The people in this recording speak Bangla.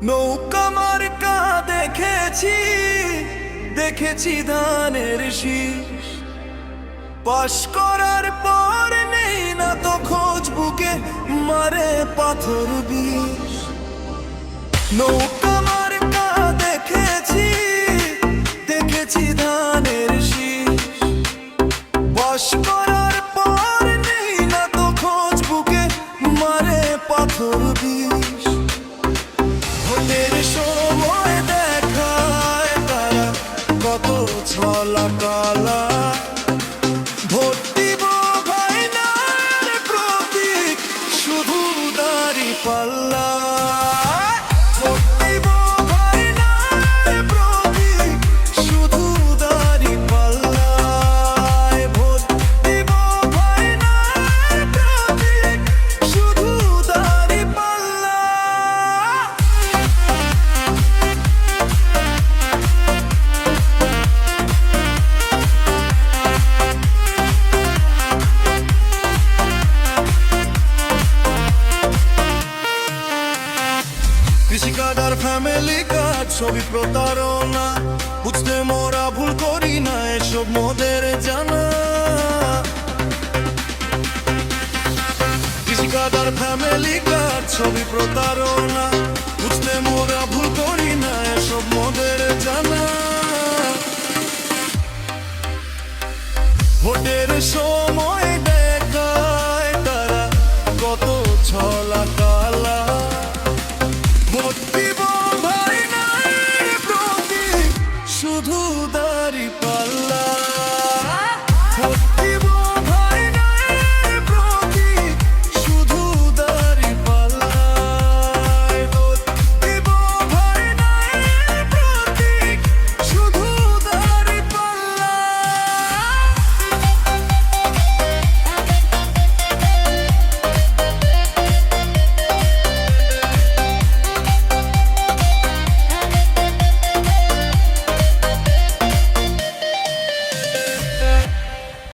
নৌকা মার্কা দেখেছি, দেখেছি ধানের শীষ। পাশ করার পর নেই না তো খোঁজ, বুকে মারে পাথর বিষ। নৌকা মার্কা দেখেছি, দেখেছি ধানের শীষ। পাশ করার পর নেই না তো খোঁজ, বুকে মারে পাথর বিষ। ভোটের সময় দেখায় তারা কত ছলা কালা। ভোট দিব ভাই নার প্রতীক, শুধু দাড়ি পাল্লা। ভোট দিব ভাই নার প্রতীক, শুধু দাড়ি পাল্লা। ভোট দিব ভাই নার প্রতীক, শুধু দাড়ি পাল্লা। কৃষিকাজ আর ফ্যামিলি কাজ সবই প্রতারণা, বুঝতে মোরা ভুল করি না, এসব মোদের জানা। কৃষিকাজ আর ফ্যামিলি কাজ সবই প্রতারণা,